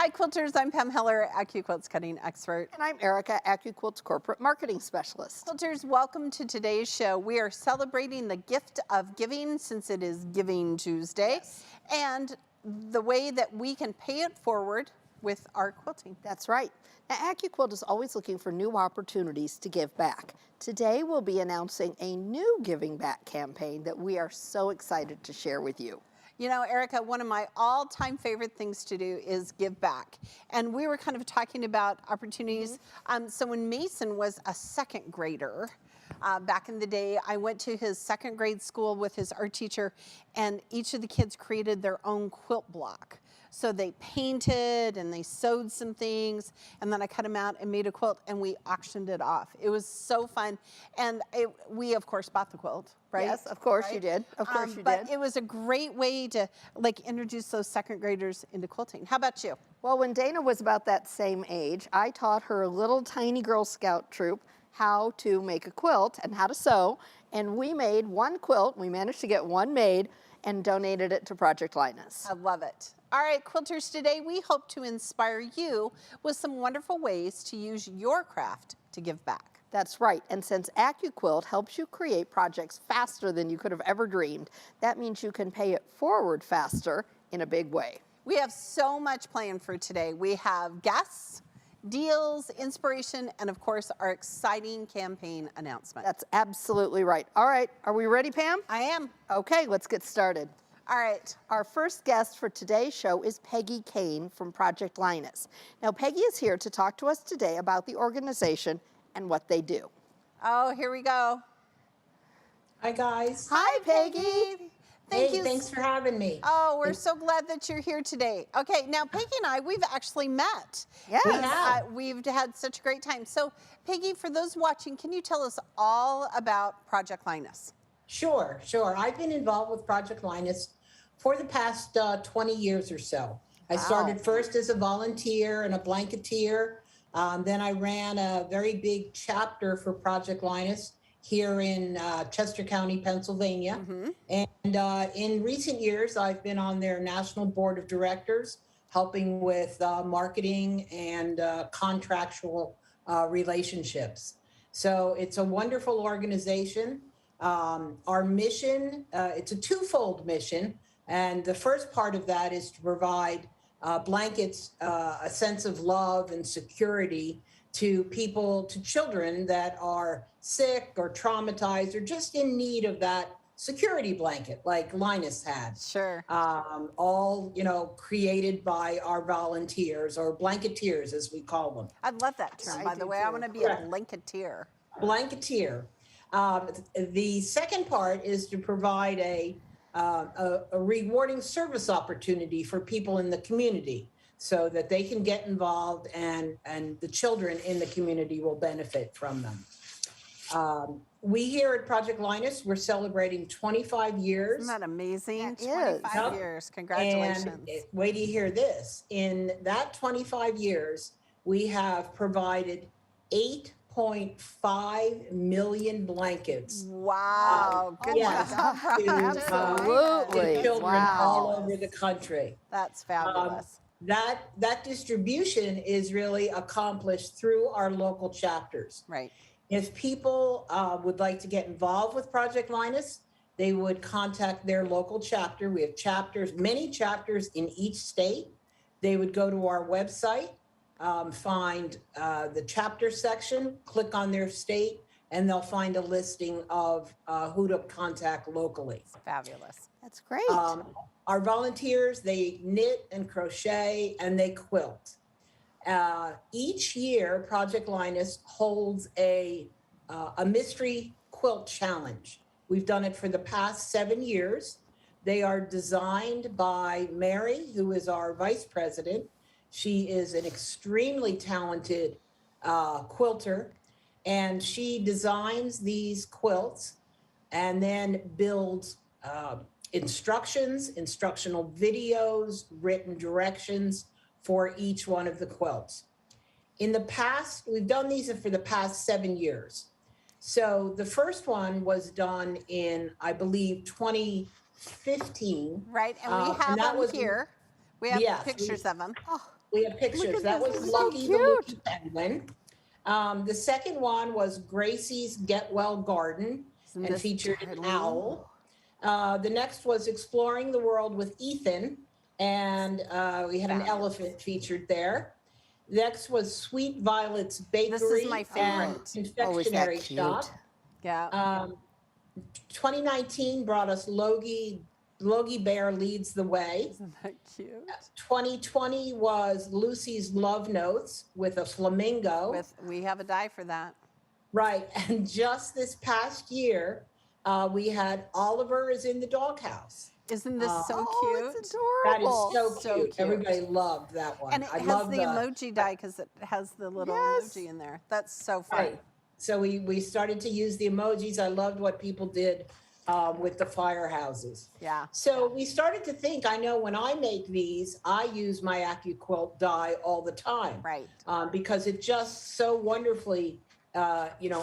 Hi, quilters. I'm Pam Heller, AccuQuilt's cutting expert. And I'm Erica, AccuQuilt's corporate marketing specialist. Quilters, welcome to today's show. We are celebrating the gift of giving since it is Giving Tuesday, Yes. and the way that we can pay it forward with our quilting. That's right. Now, AccuQuilt is always looking for new opportunities to give back. Today, we'll be announcing a new Giving Back campaign that we are so excited to share with you. You know, Erica, one of my all-time favorite things to do is give back. And we were kind of talking about opportunities. So when Mason was a second grader, back in the day, I went to his second grade school with his art teacher, and each of the kids created their own quilt block. So they painted and they sewed some things, and then I cut them out and made a quilt, and we auctioned it off. It was so fun. And we, of course, bought the quilt, right? Yes, of course Right? you did. Of course you did. But it was a great way to introduce those second graders into quilting. How about you? Well, when Dana was about that same age, I taught her little tiny Girl Scout troop how to make a quilt and how to sew, and we made one quilt. We managed to get one made and donated it to Project Linus. I love it. All right, quilters, today we hope to inspire you with some wonderful ways to use your craft to give back. That's right, and since AccuQuilt helps you create projects faster than you could have ever dreamed, that means you can pay it forward faster in a big way. We have so much planned for today. We have guests, deals, inspiration, and of course, our exciting campaign announcement. That's absolutely right. All right, are we ready, Pam? I am. Okay, let's get started. All right. Our first guest for today's show is Peggy Kane from Project Linus. Now, Peggy is here to talk to us today about the organization and what they do. Oh, here we go. Hi, guys. Hi, Peggy. Thank you. Thanks for having me. Oh, we're so glad that you're here today. Okay, now Peggy and I, we've actually met. Yes. We have. We've had such a great time. So, Peggy, for those watching, can you tell us all about Project Linus? Sure. I've been involved with Project Linus for the past 20 years or so. I started first as a volunteer and a blanketeer. Then I ran a very big chapter for Project Linus here in Chester County, Pennsylvania. And in recent years, I've been on their national board of directors, helping with marketing and contractual relationships. So it's a wonderful organization. Our mission, it's a twofold mission. And the first part of that is to provide blankets, a sense of love and security to people, to children that are sick or traumatized or just in need of that security blanket like Linus had. Sure. All, created by our volunteers or blanketeers, as we call them. I love that term, by the way. I want to be a blanketeer. Blanketeer. The second part is to provide a rewarding service opportunity for people in the community so that they can get involved and the children in the community will benefit from them. We here at Project Linus, we're celebrating 25 years. Isn't that amazing? That is. 25 years. Congratulations. And wait till you hear this. In that 25 years, we have provided 8.5 million blankets. Wow. Good yes, job. Absolutely. to children Wow. all over the country. That's fabulous. That distribution is really accomplished through our local chapters. Right. If people would like to get involved with Project Linus, they would contact their local chapter. We have chapters, many chapters in each state. They would go to our website, find the chapter section, click on their state, and they'll find a listing of who to contact locally. Fabulous. That's great. Our volunteers, they knit and crochet and they quilt. Each year, Project Linus holds a mystery quilt challenge. We've done it for the past 7 years. They are designed by Mary, who is our vice president. She is an extremely talented quilter, and she designs these quilts and then builds instructional videos, written directions for each one of the quilts. In the past, we've done these for the past 7 years. So the first one was done in, I believe, 2015. Right, and we have and that them was- here. We have Yes, pictures of them. Oh, We have pictures. at That this. was It's so Lucky the cute. Lucky Penguin. The second one was Gracie's Get Well Garden Isn't and this featured an darling? owl. The next was Exploring the World with Ethan, and we had an Fabulous. elephant featured there. Next was Sweet Violet's Bakery This is my and favorite. Oh, is that Confectionery cute? Shop. Yeah. 2019 brought us Logie Bear Leads the Way. Isn't that cute? 2020 was Lucy's Love Notes with a flamingo. We have a die for that. Right. And just this past year, we had Oliver is in the Doghouse. Isn't this so Oh, cute? it's That adorable. is so So cute. cute. Everybody loved that one. And it I has love the emoji die because it has the little Yes. emoji in there. That's so fun. Right. So we started to use the emojis. I loved what people did with the firehouses. Yeah. So we started to think, I know when I make these, I use my AccuQuilt die all the time. Right. Because it just so wonderfully,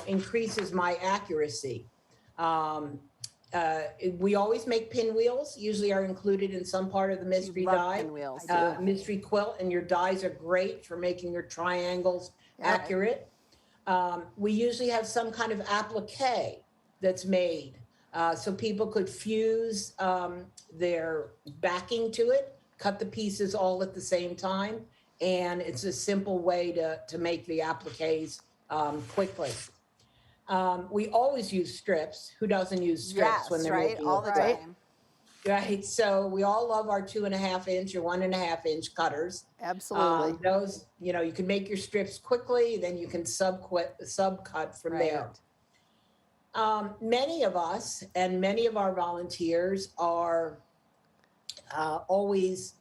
increases my accuracy. We always make pinwheels, usually are included in some part of the mystery Love die. pinwheels. Mystery quilt, and your dies are great for making your triangles accurate. We usually have some kind of applique that's made so people could fuse their backing to it, cut the pieces all at the same time, and it's a simple way to make the appliques quickly. We always use strips. Who doesn't use strips Yes, when they're right. making All a the quilt? time. Right. So we all love our 2.5 inch or 1.5 inch cutters. Absolutely. Those, you can make your strips quickly, then you can subcut from Right. there. Many of us and many of our volunteers are always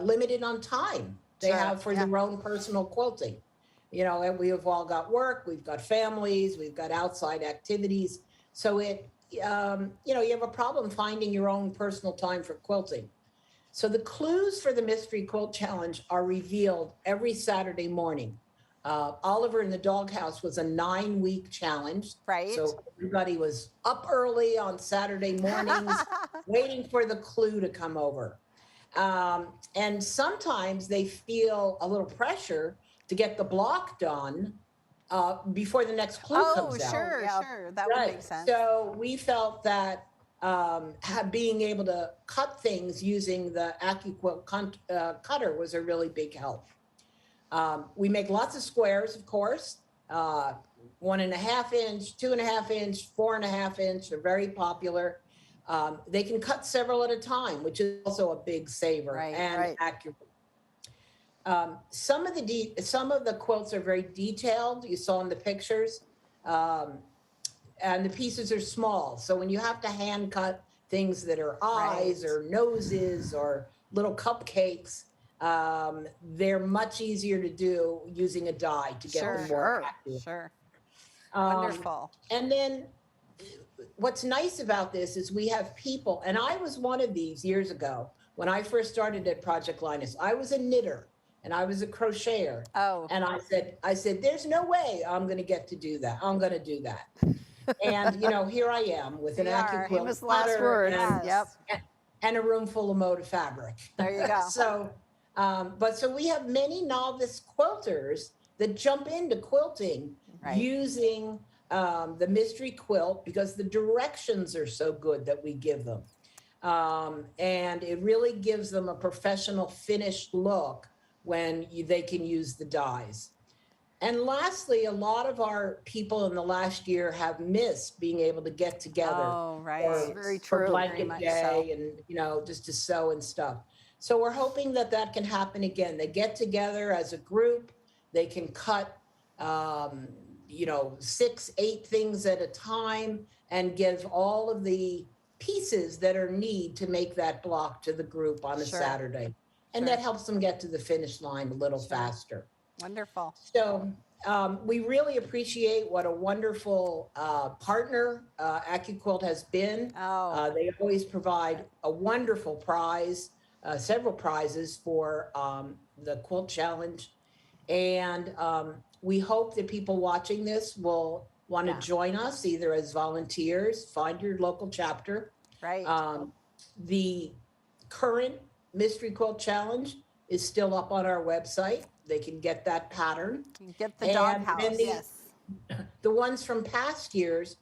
limited on time they Sure. have for their own personal quilting. And we have all got work, we've got families, we've got outside activities. So you have a problem finding your own personal time for quilting. So the clues for the Mystery Quilt Challenge are revealed every Saturday morning. Oliver in the Doghouse was a 9-week challenge. Right. So everybody was up early on Saturday mornings waiting for the clue to come over. And sometimes they feel a little pressure to get the block done before the next clue comes out. Sure, Yeah. sure. That would make sense. So we felt that being able to cut things using the AccuQuilt cutter was a really big help. We make lots of squares, of course. 1.5 inch, 2.5 inch, 4.5 inch are very popular. They can cut several at a time, which is also a big saver and accurate. Some of the quilts are very detailed. You saw in the pictures, and the pieces are small. So when you have to hand cut things that are eyes or noses or little cupcakes, they're much easier to do using a die to get them more accurate. Sure. Wonderful. And then what's nice about this is we have people, and I was one of these years ago when I first started at Project Linus. I was a knitter and I was a crocheter. Oh. And I said, there's no way I'm going to get to do that. I'm going to do that. And, here I am with an AccuQuilt Famous last cutter words. and, Yep. and a room full of Moda Fabric. There you go. So we have many novice quilters that jump into quilting using the mystery quilt because the directions are so good that we give them. And it really gives them a professional finished look when they can use the dies. And lastly, a lot of our people in the last year have missed being able to get together. Oh, right. For, Very for true. blanket Very much day and, just to sew and stuff. So we're hoping that can happen again. They get together as a group. They can cut, 6, 8 things at a time and give all of the pieces that are needed to make that block to the group on a Saturday. And that helps them get to the finish line a little faster. Wonderful. So we really appreciate what a wonderful partner AccuQuilt has been. Oh. They always provide a wonderful prize, several prizes for the Quilt Challenge. And we hope that people watching this will want to join us either as volunteers, find your local chapter. Right. The current Mystery Quilt Challenge is still up on our website. They can get that pattern. You get the And doghouse. then Yes. the ones from past years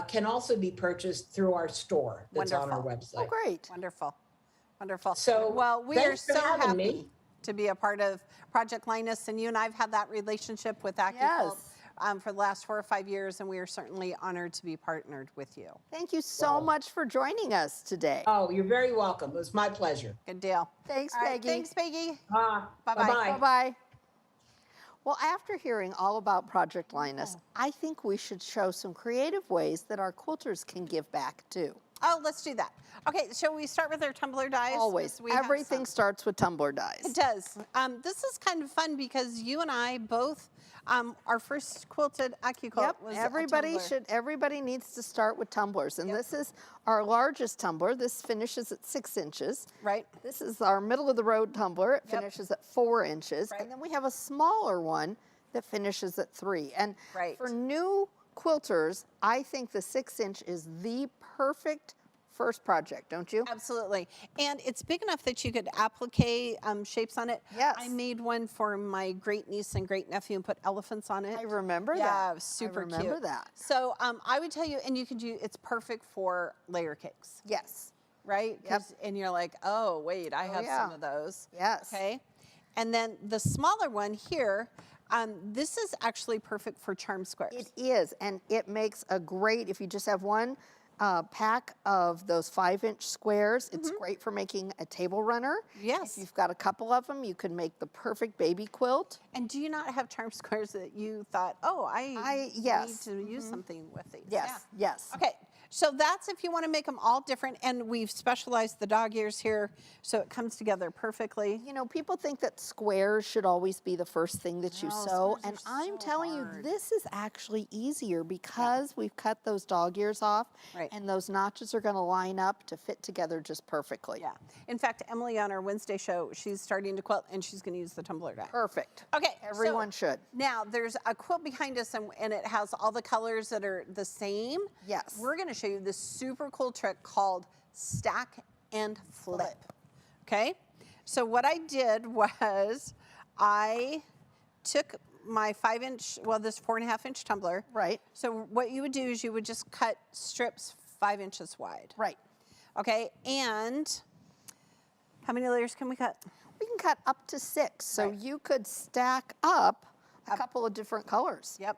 can also be purchased through our store that's on our Wonderful. Oh, website. great. Wonderful. Wonderful. So, well, we are thanks for so having happy me. to be a part of Project Linus, and you and I have had that relationship with AccuQuilt Yes. for the last 4 or 5 years, and we are certainly honored to be partnered with you. Thank you so Wow. much for joining us today. Oh, you're very welcome. It was my pleasure. Good deal. Thanks, All right, Peggy. thanks, Peggy. Bye-bye. Bye-bye. Bye-bye. Well, after hearing all about Project Linus, I think we should show some creative ways that our quilters can give back too. Oh, let's do that. Okay, shall we start with our tumbler dies? Always. 'Cause we have Everything some. starts with tumbler dies. It does. This is kind of fun because you and I both, our first quilted AccuQuilt Yep, was everybody a tumbler. everybody needs to start with tumblers. And this is our largest tumbler. This finishes at 6 inches. Right. This is our middle of the road tumbler. It Yep. finishes at 4 inches. Right. And then we have a smaller one that finishes at 3. And Right. for new quilters, I think the 6-inch is the perfect first project, don't you? Absolutely. And it's big enough that you could applique shapes on it. Yes. I made one for my great niece and great nephew and put elephants on it. I remember Yeah, that. it was super I remember cute. that. So I would tell you, and you could do, it's perfect for layer cakes, Yes. right? Yep. 'Cause- And you're like, oh, wait, I have some yeah. of those. Yes. Okay. And then the smaller one here, this is actually perfect for charm squares. It is, and it makes a great, if you just have one pack of those 5-inch squares, it's great for making a table runner. Yes. If you've got a couple of them, you can make the perfect baby quilt. And do you not have charm squares that you thought, oh, I yes. need to use something with these? Yes, Yeah. yes. Okay, so that's if you want to make them all different, and we've specialized the dog ears here, so it comes together perfectly. You know, people think that squares should always be the first thing that you No, sew, squares and are I'm so telling you, hard. this is actually easier because we've cut those dog ears off, Right. and those notches are going to line up to fit together just perfectly. Yeah. In fact, Emily on our Wednesday show, she's starting to quilt, and she's going to use the tumbler die. Perfect. Okay, Everyone so should. Now, there's a quilt behind us, and it has all the colors that are the same. Yes. We're going to show you this super cool trick called stack and flip. Okay? So what I did was I took my 5-inch, well, this 4.5-inch tumbler. Right. So what you would do is you would just cut strips 5 inches wide. Right. Okay? And how many layers can we cut? We can cut up to 6, so Right. you could stack up a couple of different colors. Yep.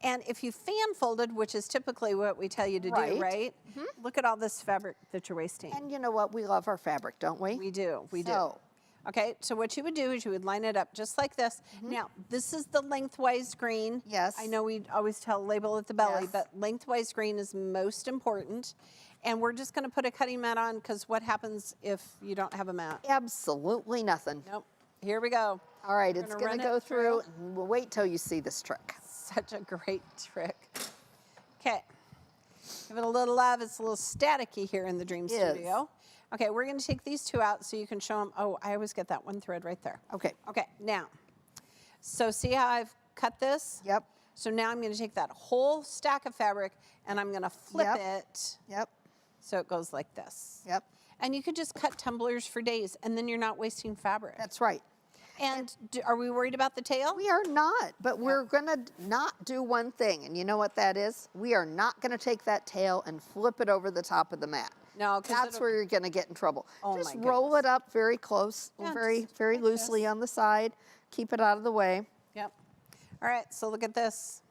And if you fan folded, which is typically what we tell you to Right. do, right? Look at all this fabric that you're wasting. And you know what? We love our fabric, don't we? We do, we do. So- Okay, so what you would do is you would line it up just like this. Now, this is the lengthwise green. Yes. I know we always tell label at the belly, Yes. but lengthwise green is most important. And we're just gonna put a cutting mat on because what happens if you don't have a mat? Absolutely nothing. Nope, here we go. All right, We're it's gonna going to run go it through, and we'll wait till you see this trick. Such a great trick. Okay, give it a little love. It's a little staticky here in the Dream It is. Studio. Okay, we're gonna take these two out so you can show them. Oh, I always get that one thread right there. Okay. Okay, now, so see how I've cut this? Yep. So now I'm gonna take that whole stack of fabric and I'm gonna flip Yep. it Yep. so it goes like this. Yep. And you could just cut tumblers for days and then you're not wasting fabric. That's right. And are we worried about the tail? We are not, but we're going to not do one thing. And you know what that is? We are not going to take that tail and flip it over the top of the mat. No, 'cause That's it'll- where you're going to get in trouble. Oh, Just my roll goodness. it up very close, Yeah, very just like loosely this. on the side. Keep it out of the way. Yep. All right, so look at this.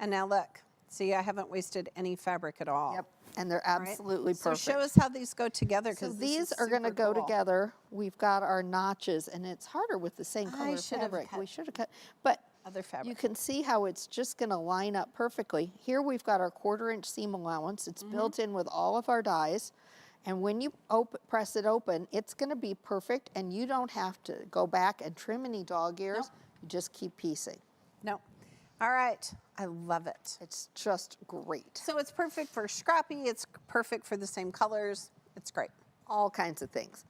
And now look. See, I haven't wasted any fabric at all. Yep. And they're All right? absolutely So perfect. show us how these go together So because these are going to go together. We've got our notches, and it's harder with the same I color should have fabric. cut We should have cut, but other you fabric. can see how it's just going to line up perfectly. Here we've got our 1/4-inch seam allowance. It's Mm-hmm. built in with all of our dies, and when you press it open, it's going to be perfect, and you don't have to go back and trim any dog ears. Nope. You just keep piecing. No. All right. I love it. It's just great. So it's perfect for scrappy. It's perfect for the same colors. It's great. All kinds of things.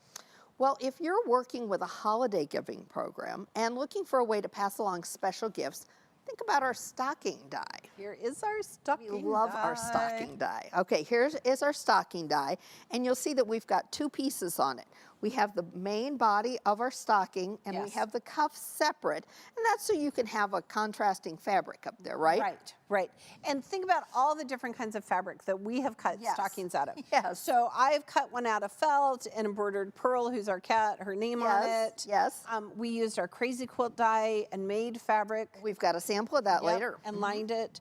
Well, if you're working with a holiday giving program and looking for a way to pass along special gifts, think about our stocking die. Here is our stocking We love our die. stocking die. Okay, here is our stocking die, and you'll see that we've got 2 pieces on it. We have the main body of our stocking, and we Yes. have the cuffs separate. And that's so you can have a contrasting fabric up there, right? Right, right. And think about all the different kinds of fabric that we have cut Yes. stockings out of. Yes. So I've cut one out of felt and embroidered Pearl, who's our cat, her name on Yes, it. yes. We used our crazy quilt dye and made fabric. We've got a sample of that Yep, later. and lined it.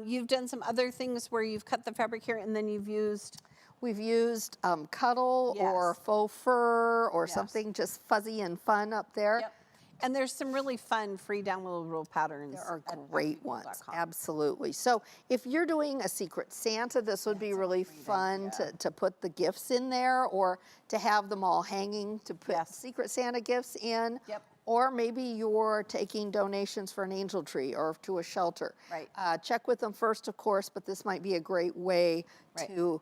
You've done some other things where you've cut the fabric here and then you've used. We've used cuddle or Yes. faux fur or Yes. something just fuzzy and fun up there. Yep. And there's some really fun free downloadable patterns. There are at great ones, AccuQuilt.com. absolutely. So if you're doing a Secret Santa, this would be really fun to put the gifts in there, or to have them all hanging to put Yes. Secret Santa gifts in. Yep. Or maybe you're taking donations for an angel tree or to a shelter. Right. Check with them first, of course, but this might be a great way Right. to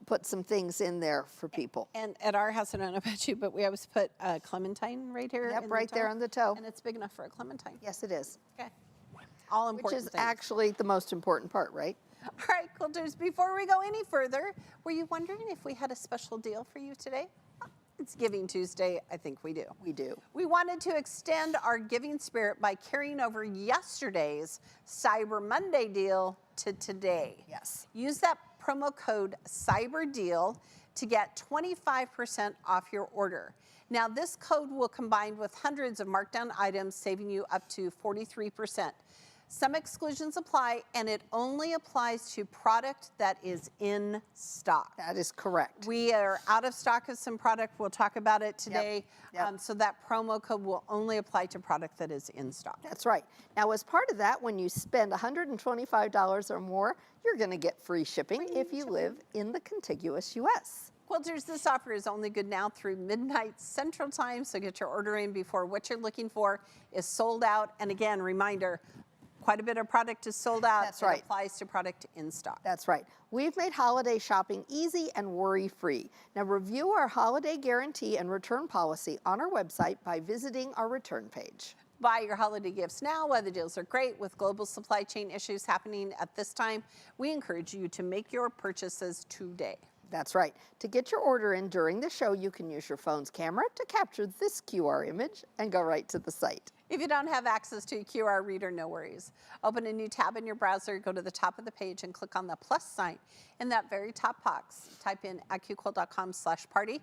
put some things in there for people. And at our house, I don't know about you, but we always put a clementine right here. Yep, in right the there toe, on the toe. And it's big enough for a clementine. Yes, it is. Okay. All Which important is things. actually the most important part, right? All right, quilters, before we go any further, were you wondering if we had a special deal for you today? It's Giving Tuesday. I think we do. We do. We wanted to extend our giving spirit by carrying over yesterday's Cyber Monday deal to today. Yes. Use that promo code CYBERDEAL to get 25% off your order. Now, this code will combine with hundreds of markdown items, saving you up to 43%. Some exclusions apply, and it only applies to product that is in stock. That is correct. We are out of stock of some product. We'll talk about it today. Yep. So that promo code will only apply to product that is in stock. That's right. Now, as part of that, when you spend $125 or more, you're going to get free shipping if you live in the contiguous U.S. Quilters, this offer is only good now through midnight Central Time, so get your order in before what you're looking for is sold out. And again, reminder, quite a bit of product is sold out. That's right. It applies to product in stock. That's right. We've made holiday shopping easy and worry-free. Now, review our holiday guarantee and return policy on our website by visiting our return page. Buy your holiday gifts now while the deals are great. With global supply chain issues happening at this time, we encourage you to make your purchases today. That's right. To get your order in during the show, you can use your phone's camera to capture this QR image and go right to the site. If you don't have access to a QR reader, no worries. Open a new tab in your browser, go to the top of the page and click on the plus sign. In that very top box, type in AccuQuilt.com/party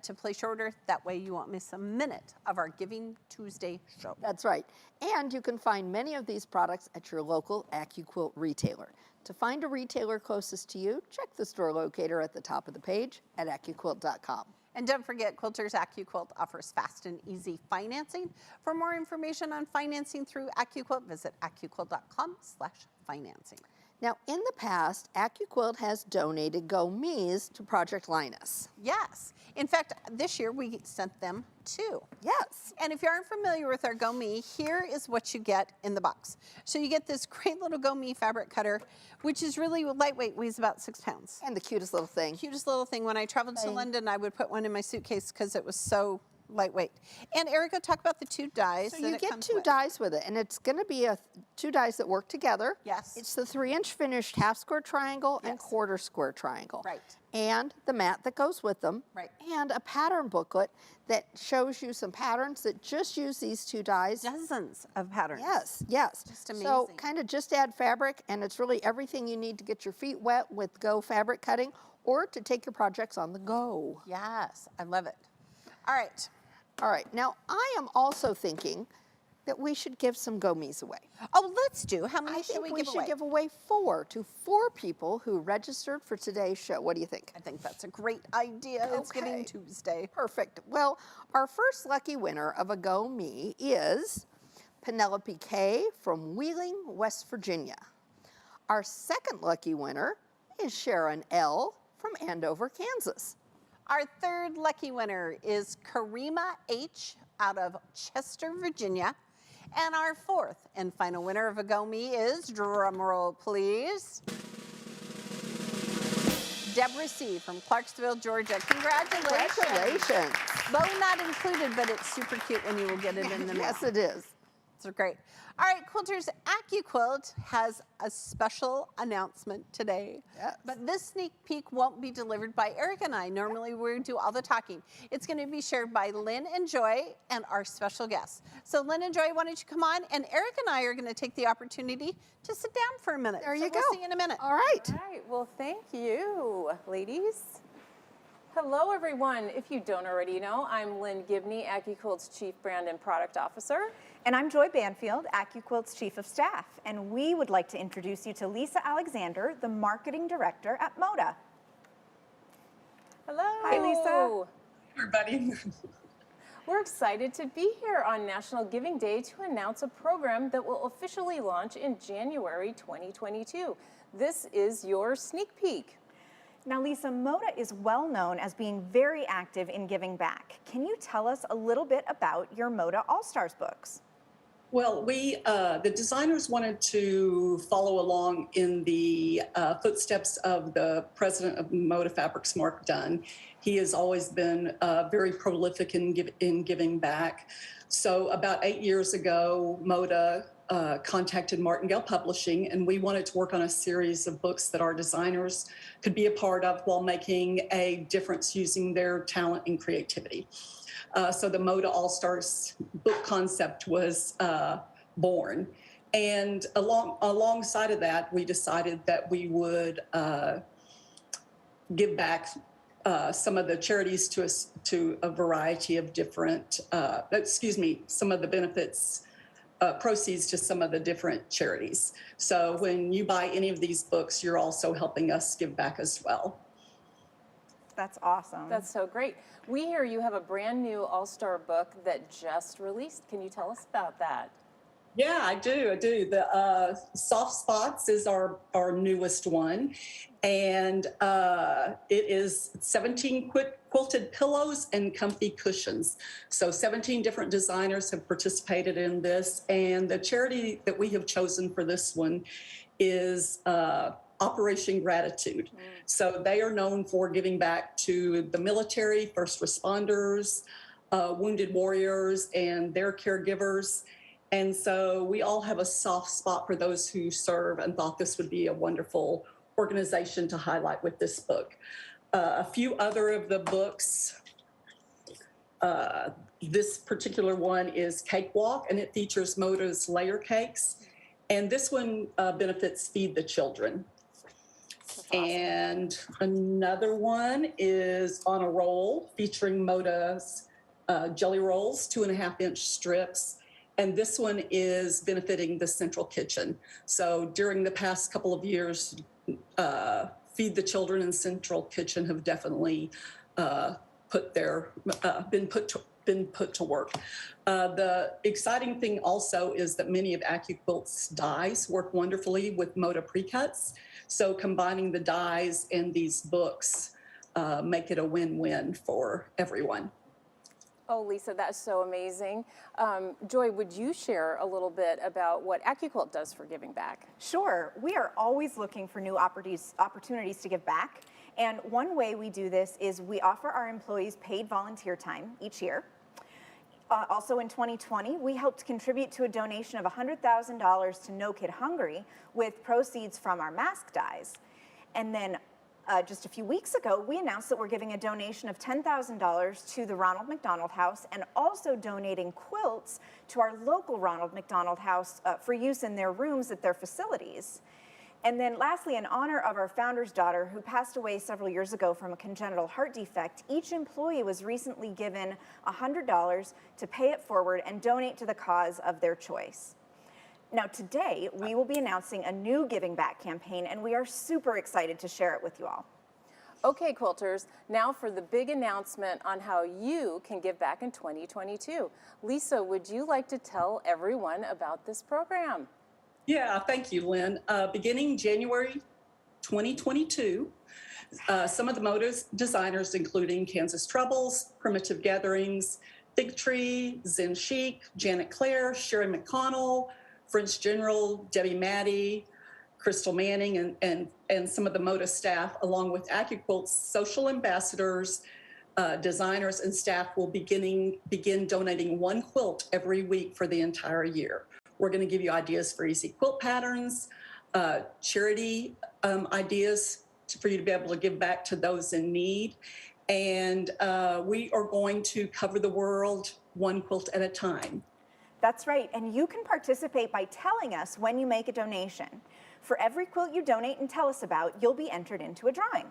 to place your order. That way you won't miss a minute of our Giving Tuesday show. That's right. And you can find many of these products at your local AccuQuilt retailer. To find a retailer closest to you, check the store locator at the top of the page at AccuQuilt.com. And don't forget, Quilters AccuQuilt offers fast and easy financing. For more information on financing through AccuQuilt, visit AccuQuilt.com/financing. Now, in the past, AccuQuilt has donated GoMe's to Project Linus. Yes. In fact, this year we sent them too. Yes. And if you aren't familiar with our GoMe, here is what you get in the box. So you get this great little GoMe fabric cutter, which is really lightweight, weighs about 6 pounds. And the cutest little thing. Cutest little thing. When I traveled to London, I would put one in my suitcase because it was so lightweight. And Erica, talk about the two dies So that you it get comes two with. dies with it, and it's going to be two dies that work together. Yes. It's the 3-inch finished half square triangle and Yes. quarter square triangle. Right. And the mat that goes with them. Right. And a pattern booklet that shows you some patterns that just use these two dies. Dozens of patterns. Yes, yes. Just So amazing. kind of just add fabric, and it's really everything you need to get your feet wet with Go fabric cutting, or to take your projects on the go. Yes, I love it. All right. All right, now I am also thinking that we should give some GoMe's away. Oh, let's do. How many I should think we we give should away? give away 4 to 4 people who registered for today's show. What do you think? I think that's a great idea. It's Giving Okay. Tuesday. Perfect. Well, our first lucky winner of a GoMe is Penelope K. from Wheeling, West Virginia. Our second lucky winner is Sharon L. from Andover, Kansas. Our third lucky winner is Karima H. out of Chester, Virginia. And our fourth and final winner of a GoMe is, drumroll please, Deborah C. from Clarksville, Georgia. Congratulations. Congratulations. Bow not included, but it's super cute when you will get it in the mail. Yes, it is. Those are great. All right, quilters, AccuQuilt has a special announcement today. Yes. But this sneak peek won't be delivered by Eric and I. Normally we do all the talking. It's going to be shared by Lynn and Joy and our special guests. So Lynn and Joy, why don't you come on? And Eric and I are going to take the opportunity to sit down for a minute. There so you go. We'll see you in a minute. All right. All right, well, thank you, ladies. Hello, everyone. If you don't already know, I'm Lynn Gibney, AccuQuilt's Chief Brand and Product Officer. And I'm Joy Banfield, AccuQuilt's Chief of Staff, and we would like to introduce you to Lisa Alexander, the Marketing Director at Moda. Hello. Hi, Lisa. Everybody. We're excited to be here on National Giving Day to announce a program that will officially launch in January 2022. This is your sneak peek. Now, Lisa, Moda is well known as being very active in giving back. Can you tell us a little bit about your Moda All-Stars books? Well, the designers wanted to follow along in the footsteps of the president of Moda Fabrics, Mark Dunn. He has always been very prolific in giving back. So about 8 years ago, Moda contacted Martingale Publishing, and we wanted to work on a series of books that our designers could be a part of while making a difference using their talent and creativity. So the Moda All-Stars book concept was born. And alongside of that, we decided that we would give back some of the charities to a variety of different, some of the benefits, proceeds to some of the different charities. So when you buy any of these books, you're also helping us give back as well. That's awesome. That's so great. We hear you have a brand new All-Star book that just released. Can you tell us about that? Yeah, I do. The Soft Spots is our newest one. And it is 17 quilted pillows and comfy cushions. So 17 different designers have participated in this. And the charity that we have chosen for this one is Operation Gratitude. So they are known for giving back to the military, first responders, wounded warriors, and their caregivers. And so we all have a soft spot for those who serve and thought this would be a wonderful organization to highlight with this book. A few other of the books, this particular one is Cakewalk, and it features Moda's layer cakes. And this one benefits Feed the Children. Awesome. And another one is On a Roll, featuring Moda's jelly rolls, 2.5-inch strips. And this one is benefiting the Central Kitchen. So during the past couple of years, Feed the Children and Central Kitchen have definitely been put to work. The exciting thing also is that many of AccuQuilt's dyes work wonderfully with Moda precuts. So combining the dyes and these books make it a win-win for everyone. Oh, Lisa, that's so amazing. Joy, would you share a little bit about what AccuQuilt does for giving back? Sure. We are always looking for new opportunities to give back. And one way we do this is we offer our employees paid volunteer time each year. Also in 2020, we helped contribute to a donation of $100,000 to No Kid Hungry with proceeds from our mask dyes. And then just a few weeks ago, we announced that we're giving a donation of $10,000 to the Ronald McDonald House and also donating quilts to our local Ronald McDonald House for use in their rooms at their facilities. And then lastly, in honor of our founder's daughter, who passed away several years ago from a congenital heart defect, each employee was recently given $100 to pay it forward and donate to the cause of their choice. Now today, we will be announcing a new Giving Back campaign, and we are super excited to share it with you all. Okay, quilters, now for the big announcement on how you can give back in 2022. Lisa, would you like to tell everyone about this program? Yeah, thank you, Lynn. Beginning January 2022, some of the Moda designers, including Kansas Troubles, Primitive Gatherings, Fig Tree, Zen Chic, Janet Clare, Sherry McConnell, French General, Debbie Maddie, Crystal Manning, and some of the Moda staff, along with AccuQuilt's social ambassadors, designers, and staff will begin donating one quilt every week for the entire year. We're going to give you ideas for easy quilt patterns, charity ideas for you to be able to give back to those in need. And we are going to cover the world one quilt at a time. That's right, and you can participate by telling us when you make a donation. For every quilt you donate and tell us about, you'll be entered into a drawing.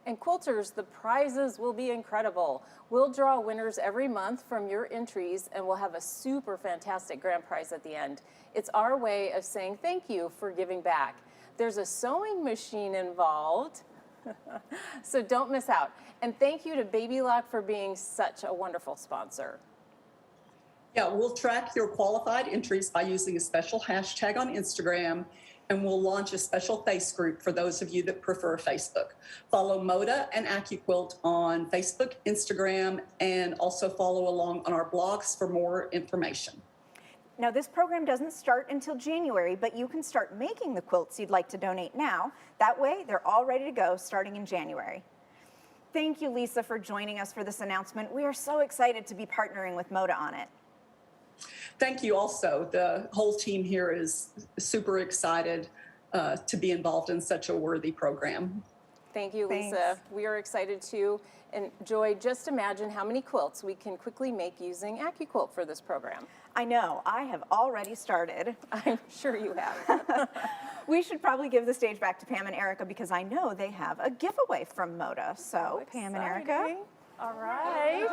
And quilters, the prizes will be incredible. We'll draw winners every month from your entries, and we'll have a super fantastic grand prize at the end. It's our way of saying thank you for giving back. There's a sewing machine involved, so don't miss out. And thank you to Baby Lock for being such a wonderful sponsor. Yeah, we'll track your qualified entries by using a special hashtag on Instagram, and we'll launch a special face group for those of you that prefer Facebook. Follow Moda and AccuQuilt on Facebook, Instagram, and also follow along on our blogs for more information. Now, this program doesn't start until January, but you can start making the quilts you'd like to donate now. That way, they're all ready to go starting in January. Thank you, Lisa, for joining us for this announcement. We are so excited to be partnering with Moda on it. Thank you also. The whole team here is super excited to be involved in such a worthy program. Thank you, Lisa. Thanks. We are excited too. And Joy, just imagine how many quilts we can quickly make using AccuQuilt for this program. I know, I have already started. I'm sure you have. We should probably give the stage back to Pam and Erica because I know they have a giveaway from Moda. So, Pam and Erica. Exciting. All right.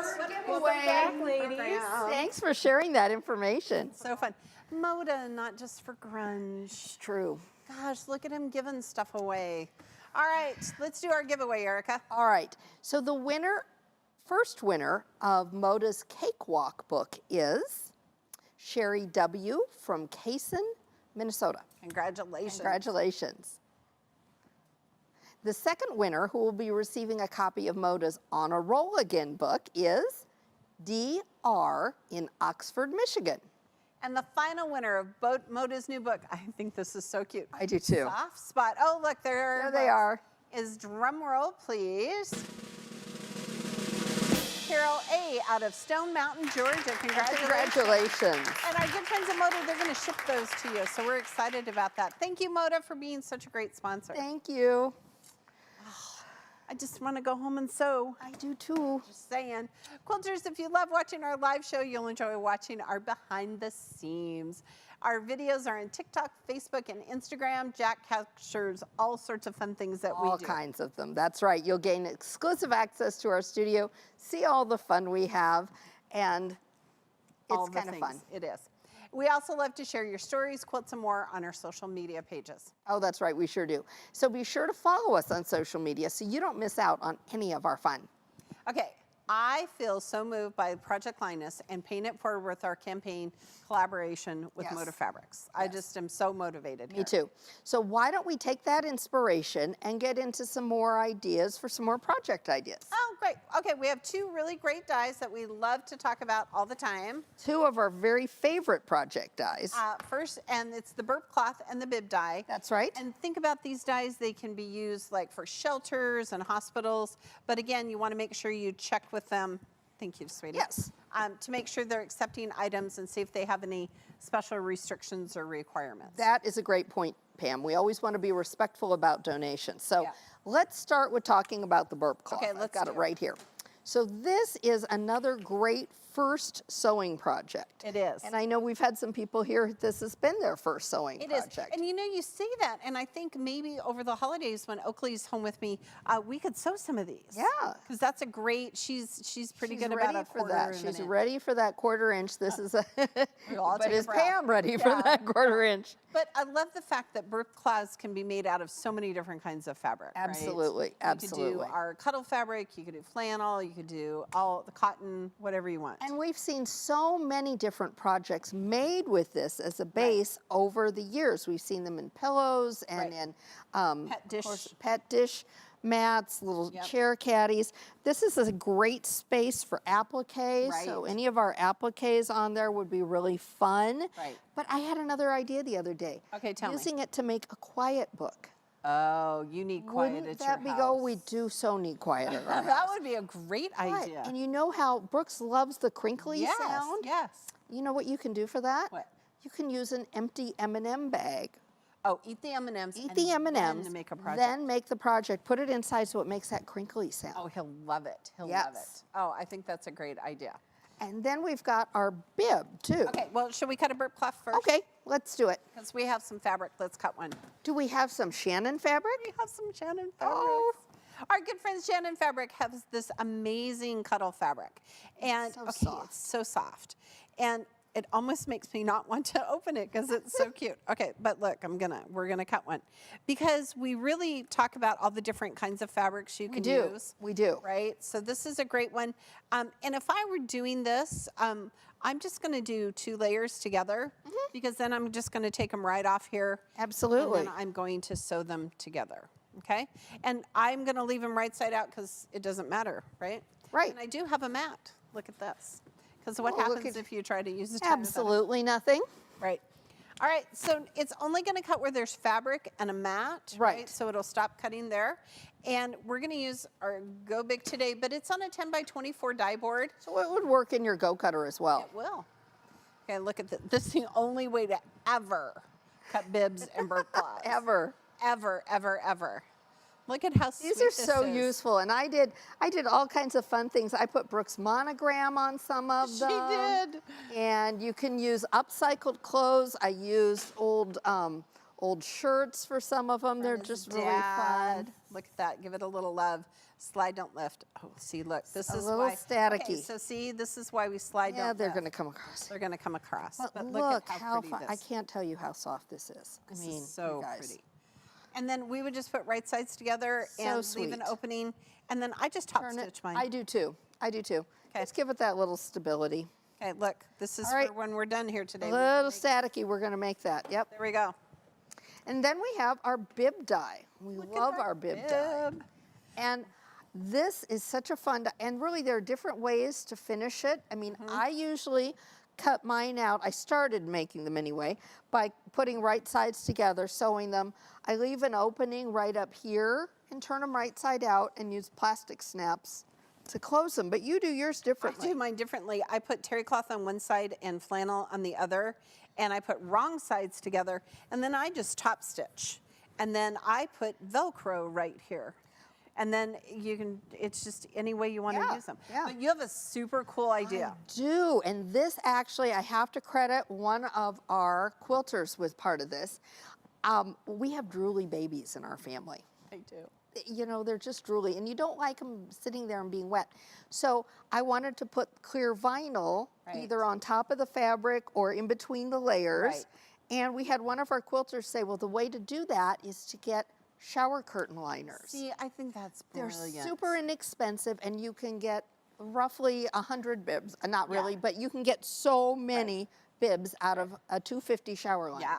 Welcome back, ladies. Thanks for sharing that information. So fun. Moda, not just for grunge. True. Gosh, look at him giving stuff away. All right, let's do our giveaway, Erica. All right, so the first winner of Moda's Cakewalk book is Sherry W. from Kaysen, Minnesota. Congratulations. Congratulations. The second winner who will be receiving a copy of Moda's On a Roll Again book is D.R. in Oxford, Michigan. And the final winner of Moda's new book, I think this is so cute. I do too. Soft Spot. Oh, look, There they are. Is drum roll, please. Carol A. out of Stone Mountain, Georgia. Congratulations. Congratulations. And our good friends at Moda, they're going to ship those to you, so we're excited about that. Thank you, Moda, for being such a great sponsor. Thank you. I just want to go home and sew. I do too. Just saying. Quilters, if you love watching our live show, you'll enjoy watching our behind the scenes. Our videos are on TikTok, Facebook, and Instagram. Jack captures all sorts of fun things that we do. All kinds of them. That's right. You'll gain exclusive access to our studio, see all the fun we have, and All it's the kind of things. fun. It is. We also love to share your stories, quilts, and more on our social media pages. Oh, that's right. We sure do. So be sure to follow us on social media so you don't miss out on any of our fun. Okay, I feel so moved by Project Linus and paying it forward with our campaign collaboration with Yes. Moda Fabrics. I just am so motivated Me here. too. So why don't we take that inspiration and get into some more ideas for some more project ideas? Oh, great. Okay, we have two really great dies that we love to talk about all the time. Two of our very favorite project dies. First, and it's the burp cloth and the bib die. That's right. And think about these dies, they can be used like for shelters and hospitals. But again, you want to make sure you check with them. Thank you, sweetie. Yes. To make sure they're accepting items and see if they have any special restrictions or requirements. That is a great point, Pam. We always want to be respectful about donations. So Yeah. let's start with talking about the burp cloth. Okay, I've let's got do it it. right here. So this is another great first sewing project. It is. And I know we've had some people here, this has been their first sewing It is. project. And you know, you say that, and I think maybe over the holidays when Oakley's home with me, we could sew some of these. Yeah. Because that's a great, she's pretty She's good ready about a for quarter that. of an She's inch. ready for that quarter-inch. This is a, all but take a is breath. Pam ready for Yeah. that quarter-inch? But I love the fact that burp cloths can be made out of so many different kinds of fabric. right? Absolutely, You absolutely. could do our cuddle fabric, you could do flannel, you could do all the cotton, whatever you want. And we've seen so many different projects made with this as a base over the years. We've seen them in pillows and Right. in Pet dish. of course, pet dish mats, little Yep. chair caddies. This is a great space for appliques. So Right. any of our appliques on there would be really fun. Right. But I had another idea the other day. Okay, tell me. Using it to make a quiet book. Oh, you need quiet Wouldn't at that your be go? house. We do so need quiet at our That house. would be a great Right. idea. And you know how Brooks loves the crinkly yes, sound? yes. You know what you can do for that? What? you can use an empty M&M bag. Oh, eat the M&Ms. Eat the M&Ms, Then make a project. then make the project. Put it inside so it makes that crinkly sound. Oh, he'll love it. He'll love it. Yes. Oh, I think that's a great idea. And then we've got our bib, too. Okay, well, should we cut a burp cloth first? Okay, let's do it. Because we have some fabric. Let's cut one. Do we have some Shannon fabric? We have some Shannon fabrics. Oh. Our good friend Shannon Fabric has this amazing cuddle fabric. And so okay, soft. it's so soft. And it almost makes me not want to open it because it's so cute. Okay, but look, we're gonna cut one. Because we really talk about all the different kinds of fabrics you can use. We do. Right? So this is a great one. And if I were doing this, I'm just gonna do 2 layers together because then I'm just gonna take them right off here. Absolutely. And then I'm going to sew them together, okay? And I'm gonna leave them right side out because it doesn't matter, right? Right. And I do have a mat. Look at this. Because what Oh, look happens at- if you try to use the time without a- Absolutely nothing. Right. All right, so it's only gonna cut where there's fabric and a mat, Right. So it'll stop cutting there. And we're gonna use our Go Big today, but it's on a 10 by 24 die board. So it would work in your Go Cutter as well. It will. Okay, look at this. This is the only way to ever cut bibs and burp cloths. Ever. Ever, ever, ever. Look at how sweet These are this so is. useful, and I did all kinds of fun things. I put Brooke's monogram on some of She them. did. And you can use upcycled clothes. I used old shirts for some of them. They're His just really dad. fun. Look at that. Give it a little love. Slide, don't lift. Oh, see, look. This A is little why. staticky. Okay, so see, this is why we slide, Yeah, don't they're lift. going to come across. They're going to come across. But look look at how pretty fun. I this. can't tell you how soft this is. I This mean, is so you guys. pretty. And then we would just put right sides together So and leave an sweet. opening. And then I just top Turn stitch it. mine. I do too. Okay. Just give it that little stability. Okay, look. This is All right. for when we're done here today. A We can little make- staticky. We're going to make that. Yep. There we go. And then we have our bib die. We Look at love that our bib die. bib. And this is such a fun, and really there are different ways to finish it. I mean, I usually cut mine out. I started making them anyway by putting right sides together, sewing them. I leave an opening right up here and turn them right side out and use plastic snaps to close them. But you do yours I differently. do mine differently. I put terry cloth on one side and flannel on the other, and I put wrong sides together, and then I just top stitch. And then I put Velcro right here. And then you can, it's just any way you want to Yeah, use them. yeah. But you have a super cool idea. I do, and this actually, I have to credit one of our quilters with part of this. We have drooly babies in our family. I do. You know, they're just drooly, and you don't like them sitting there and being wet. So I wanted to put clear vinyl Right. either on top of the fabric or in between the layers. Right. And we had one of our quilters say, well, the way to do that is to get shower curtain liners. See, I think that's They're brilliant. super inexpensive, and you can get roughly 100 bibs. Not really, but you can get so many bibs out of a 250 shower liner. Yeah,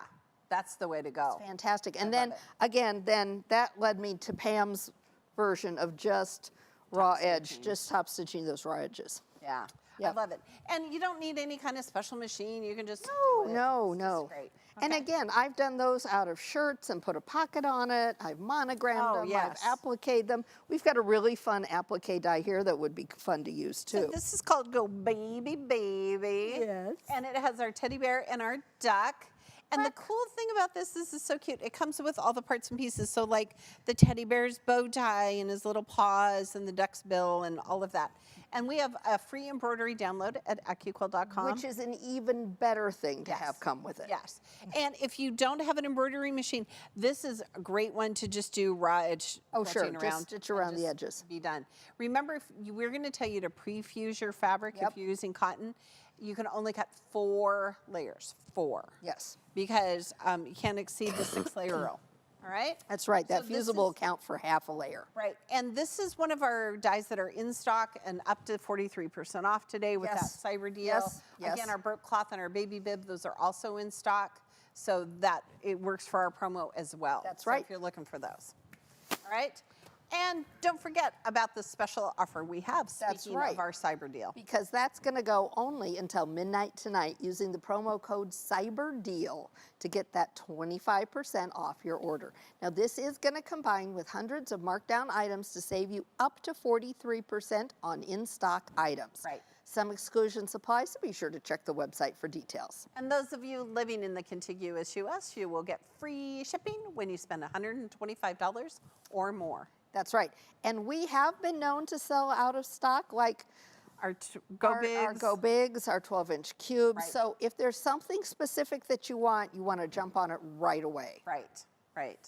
that's the way to go. Fantastic. And I then, love again, then that led me to Pam's version of just raw edge, just top stitching those raw edges. Yeah, Yep. I love it. And you don't need any kind of special machine. You can just No, do it. no, It's no. just great. And Okay. again, I've done those out of shirts and put a pocket on it. I've monogrammed Oh, them. yes. I've appliqued them. We've got a really fun applique die here that would be fun to use So too. this is called Go Baby Baby. Yes. And it has our teddy bear and our duck. And the cool thing about this is so cute. It comes with all the parts and pieces. So like the teddy bear's bow tie and his little paws and the duck's bill and all of that. And we have a free embroidery download at AccuQuilt.com. Which is an even better thing to Yes. have come with it. Yes. And if you don't have an embroidery machine, this is a great one to just do raw edge Oh, sure. quilting Just around. stitch and around the just edges. Be done. Remember, we're going to tell you to pre-fuse your fabric Yep. if you're using cotton. You can only cut 4 layers. 4. Yes. Because you can't exceed the 6-layer row. All right? That's right. That So this fusible will is- count for half a layer. Right. And this is one of our dies that are in stock and up to 43% off today with Yes. that cyber deal. Yes, yes. Again, our burp cloth and our baby bib, those are also in stock. So that it works for our promo as well. That's So right. if you're looking for those. All right. And don't forget about the special offer we have, That's speaking right. of our cyber deal. Because that's going to go only until midnight tonight using the promo code CYBERDEAL to get that 25% off your order. Now, this is going to combine with hundreds of markdown items to save you up to 43% on in-stock items. Right. Some exclusions apply, so be sure to check the website for details. And those of you living in the contiguous U.S., you will get free shipping when you spend $125 or more. That's right. And we have been known to sell out of stock, like Our Go Bigs. our Go Bigs, our 12-inch cubes. Right. So if there's something specific that you want to jump on it right away. Right, right.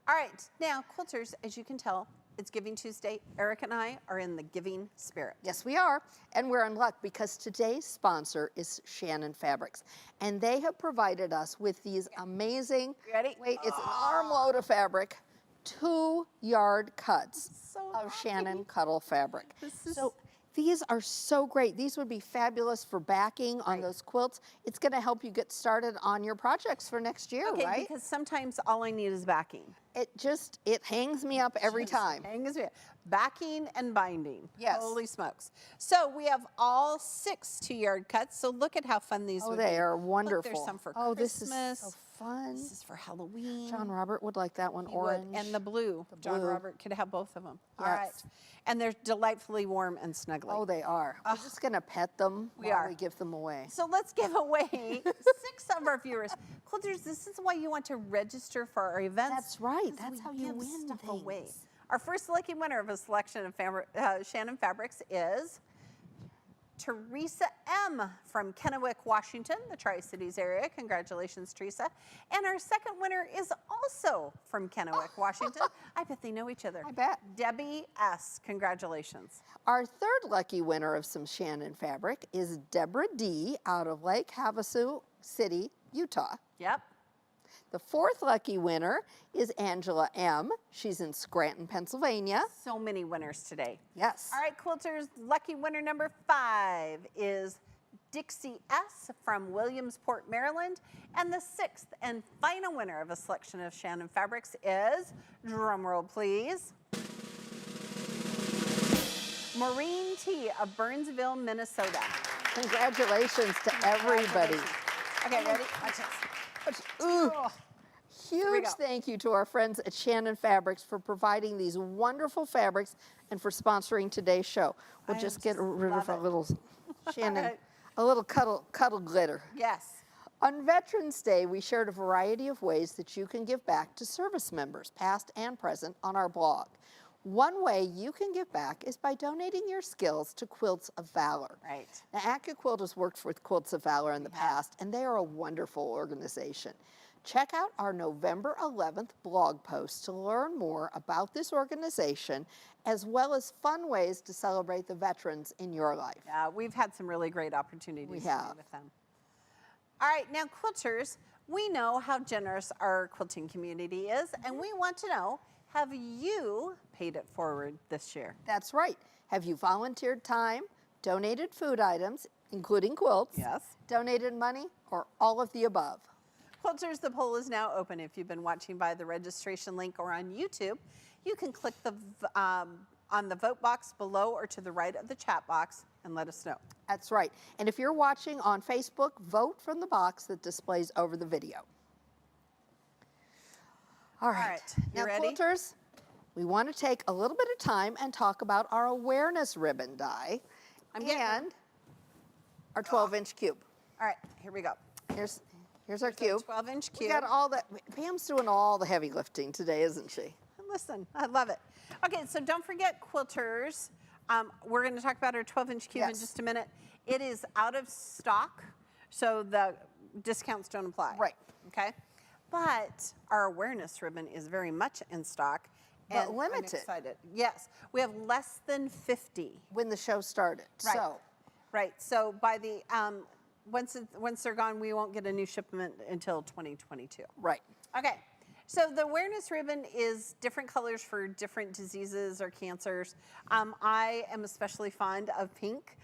All right, now quilters, as you can tell, it's Giving Tuesday. Eric and I are in the giving spirit. Yes, we are. And we're in luck because today's sponsor is Shannon Fabrics. And they have provided us with these amazing, You ready? wait, it's an armload of fabric, 2-yard cuts So of happy. Shannon Cuddle fabric. This is- So these are so great. These would be fabulous for backing on those quilts. It's going to help you get started on your projects for next year, Okay, right? because sometimes all I need is backing. It hangs me up every Just time. hangs me up. Backing and binding. Yes. Holy smokes. So we have all 6 2-yard cuts. So look at how fun these Oh, would be. they are Look, wonderful. there's some for oh, Christmas. this is so fun. This is for Halloween. John Robert would like that one, He would. orange. And the blue. John blue. Robert could have both of them. All Yes. right. And they're delightfully warm and snuggly. Oh, they are. We're just going to pet them We while are. we give them away. So let's give away 6 of our viewers. Quilters, this is why you want to register for our events. That's right. because That's we how you give win stuff away. things. Our first lucky winner of a selection of Shannon Fabrics is Teresa M. from Kennewick, Washington, the Tri-Cities area. Congratulations, Teresa. And our second winner is also from Kennewick, Washington. I bet they know each other. I bet. Debbie S. Congratulations. Our third lucky winner of some Shannon fabric is Deborah D. out of Lake Havasu City, Utah. Yep. The fourth lucky winner is Angela M. She's in Scranton, Pennsylvania. So many winners today. Yes. All right, quilters, lucky winner number 5 is Dixie S. from Williamsport, Maryland. And the 6th and final winner of a selection of Shannon Fabrics is, drumroll please, Maureen T. of Burnsville, Minnesota. Congratulations to everybody. Okay, ready? Watch this. Ooh. we Huge go. thank you to our friends at Shannon Fabrics for providing these wonderful fabrics and for sponsoring today's show. We'll I just get just rid of love a it. little Shannon, right. a little cuddle glitter. Yes. On Veterans Day, we shared a variety of ways that you can give back to service members, past and present, on our blog. One way you can give back is by donating your skills to Quilts of Valor. Right. Now, AccuQuilt has worked with Quilts of Valor in the past, and they are a wonderful organization. Check out our November 11th blog post to learn more about this organization, as well as fun ways to celebrate the veterans in your life. Yeah, we've had some really great opportunities We to have. be with them. All right, now quilters, we know how generous our quilting community is, and we want to know, have you paid it forward this year? That's right. Have you volunteered time, donated food items, including quilts, Yes. donated money, or all of the above? Quilters, the poll is now open. If you've been watching by the registration link or on YouTube, you can click on the vote box below or to the right of the chat box and let us know. That's right. And if you're watching on Facebook, vote from the box that displays over the video. All right. right, you Now, ready? quilters, we want to take a little bit of time and talk about our awareness ribbon die I'm getting one. and our 12-inch cube. All right, here we go. Here's our cube. 12-inch We cube. got all that. Pam's doing all the heavy lifting today, isn't she? Listen, I love it. Okay, so don't forget, quilters. We're going to talk about our 12-inch cube in Yes. just a minute. It is out of stock, so the discounts don't apply. Right. Okay. But our awareness ribbon is very much in stock. But and limited. I'm excited. Yes, we have less than 50. When the show started. Right. So, Right. So by the once they're gone, we won't get a new shipment until 2022. right. Okay. So the awareness ribbon is different colors for different diseases or cancers. I am especially fond of pink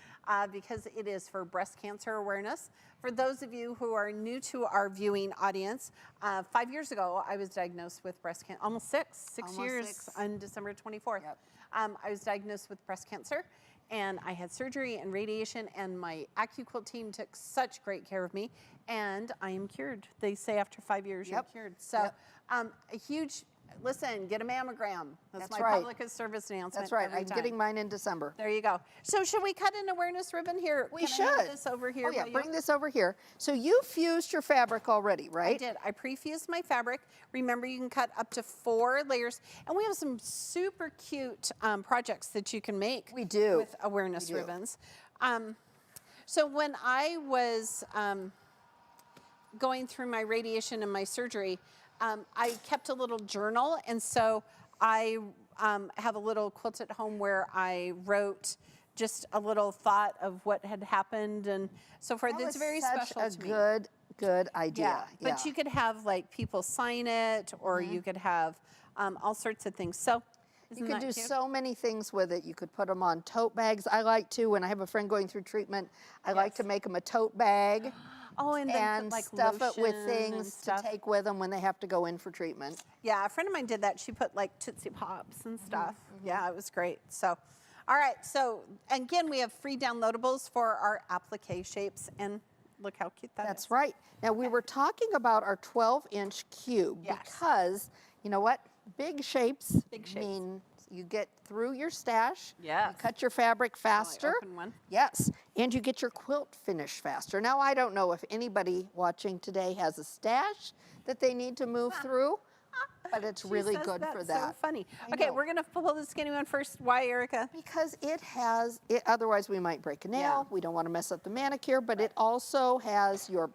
because it is for breast cancer awareness. For those of you who are new to our viewing audience, 5 years ago I was diagnosed with breast cancer, almost six Almost years 6. on December 24th. Yep. I was diagnosed with breast cancer. And I had surgery and radiation, and my AccuQuilt team took such great care of me, and I am cured. They say after 5 years, you're Yep. cured. So a huge, listen, get a mammogram. That's my right. public service announcement. That's right. every I'm time. getting mine in December. There you go. So should we cut an awareness ribbon here? We Can I have should. this over here. Oh yeah, will you? bring this over here. So you fused your fabric already, right? I did. I pre-fused my fabric. Remember, you can cut up to 4 layers, and we have some super cute projects that you can make. We do. With awareness We do. ribbons. So when I was going through my radiation and my surgery, I kept a little journal, and so I have a little quilt at home where I wrote just a little thought of what had happened and so forth. That It's was very such special a to me. good idea. But you could have like people sign it, or you could have all sorts of things. So You isn't could that do cute? so many things with it. You could put them on tote bags. I like to, when I have a friend going through treatment, I like to make them a tote bag Oh, and then and put, like, stuff it with lotion and things to stuff. take with them when they have to go in for treatment. Yeah, a friend of mine did that. She put like Tootsie Pops and Mm-hmm, stuff. Yeah, it was great. So, all right. So again, we have free downloadables for our applique shapes, and look how cute that is. That's right. Now, we were talking about our 12-inch cube Yes. because, you know what? Big shapes Big shapes. mean you get through your stash. Yes. You cut your fabric faster. open one. Yes. And you get your quilt finished faster. Now, I don't know if anybody watching today has a stash that they need to move through, but it's She really says good that, for So that. funny. I Okay, know. we're gonna pull the skinny one first. Why, Erica? Because it has, otherwise we might break a nail. Yeah. We don't want to mess up the manicure, but it also has your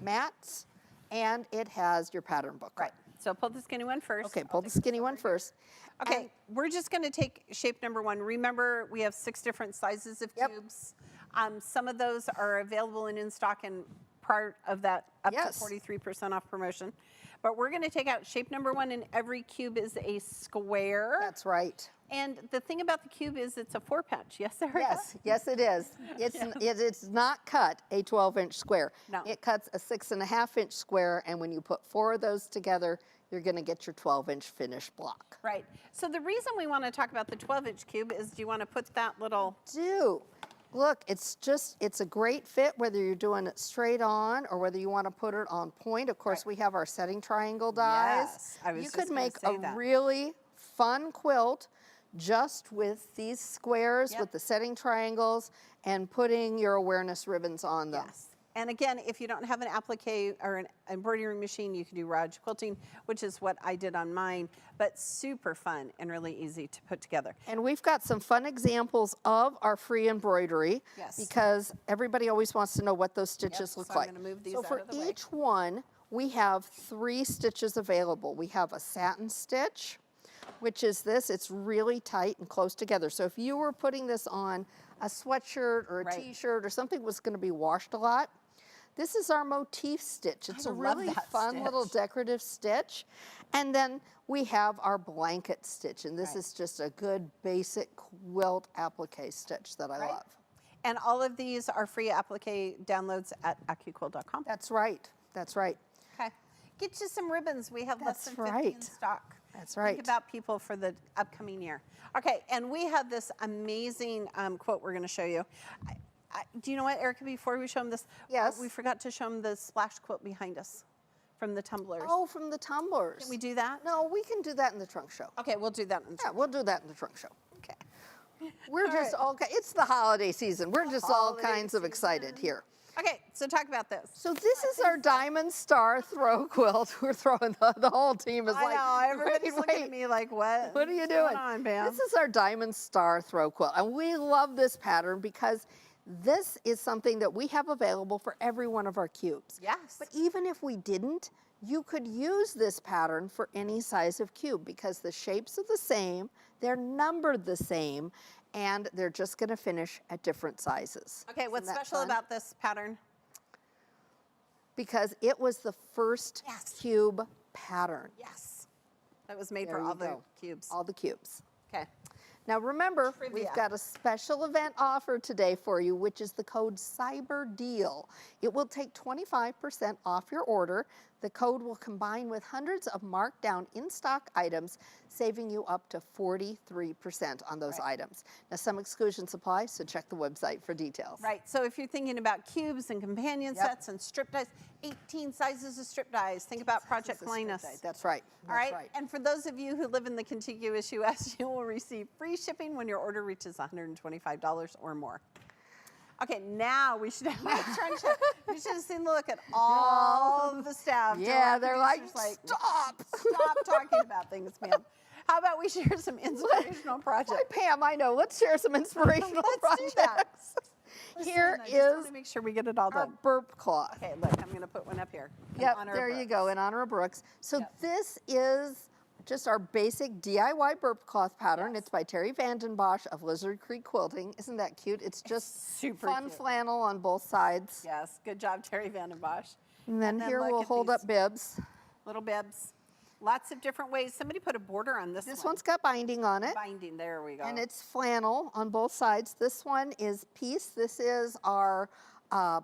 mats and it has your pattern book. Right. So pull the skinny one first. Okay, I'll pull the take this skinny over one here. first. Okay, we're just going to take shape number 1. Remember, we have 6 different sizes of Yep. cubes. Some of those are available and in stock, and part of that up Yes. to 43% off promotion. But we're going to take out shape number 1, and every cube is a square. That's right. And the thing about the cube is it's a 4-patch. Yes, Erica? Yes, it is. It's not cut a 12-inch square. No. It cuts a 6.5-inch square, and when you put 4 of those together, you're going to get your 12-inch finished block. Right. So the reason we want to talk about the 12-inch cube is, do you want to put that little... Look, it's a great fit whether you're doing it straight on or whether you want to put it on point. Of course, we have our setting triangle dies. Yes, I was You just could gonna make say a that. really fun quilt just with these squares, Yep. with the setting triangles, and putting your awareness ribbons on them. Yes. And again, if you don't have an applique or an embroidery machine, you can do Raj quilting, which is what I did on mine, but super fun and really easy to put together. And we've got some fun examples of our free embroidery Yes. because everybody always wants to know what those stitches look so I'm like. gonna move these So out for of the way. each one, we have 3 stitches available. We have a satin stitch, which is this. It's really tight and close together. So if you were putting this on a sweatshirt or a Right. t-shirt or something that was going to be washed a lot, this is our motif stitch. It's a love really that fun little stitch. decorative stitch. And then we have our blanket stitch, and this is just a good basic quilt applique stitch that I Right. love. And all of these are free applique downloads at AccuQuilt.com. That's right. That's right. Okay. Get you some ribbons. We have less That's than 50 in right. stock. That's right. Think about people for the upcoming year. Okay, and we have this amazing quote we're going to show you. Do you know what, Erica, before we show them this? Yes. We forgot to show them the splash quilt behind us from the tumblers. Oh, from the tumblers. Can we do that? No, we can do that in the trunk show. Okay, we'll do that. Yeah, we'll do that in the trunk show. Okay. We're just all, it's the holiday season. We're just all holiday kinds of excited here. Okay, so talk about this. So this is our Diamond Star throw quilt. We're throwing, the whole team is I like, know, everybody's looking wait, at me like, what? what are you What's doing? going on, Pam? This is our Diamond Star throw quilt. And we love this pattern because this is something that we have available for every one of our cubes. Yes. But even if we didn't, you could use this pattern for any size of cube because the shapes are the same, they're numbered the same, and they're just going to finish at different sizes. Okay, what's Isn't that special fun? about this pattern? Because it was the first Yes. cube pattern. Yes. That was made There for you all the go. cubes. All the cubes. Okay. Now remember, Trivia. we've got a special event offer today for you, which is the code CYBERDEAL. It will take 25% off your order. The code will combine with hundreds of marked down in-stock items, saving you up to 43% on those items. Now some exclusions apply, so check the website for details. Right, so if you're thinking about cubes and companion sets and strip dies, 18 sizes of strip dies, think about Project Linus. That's right. All right, and for those of you who live in the contiguous U.S., you will receive free shipping when your order reaches $125 or more. Okay, now we should have you should have seen the look at all of the staff. Yeah, they're like, stop talking about things, ma'am. How about we share some inspirational Why, projects? Pam, I know. Let's share some inspirational Let's do that. projects. Here I just want is to make sure we get it all our done. burp cloth. Okay, look, I'm going to put one up here. in Yep, honor of there you Brooks. go, in honor of Brooks. So Yep. this is just our basic DIY burp cloth pattern. It's by Terry Vandenbosch of Lizard Creek Quilting. Isn't that cute? It's just super fun cute. flannel on both sides. Yes, good job, Terry Vandenbosch. And then And then here look we'll at hold these up bibs. Little bibs. Lots of different ways. Somebody put a border on this This one. one's got binding on it. Binding, there we go. And it's flannel on both sides. This one is piece. This is our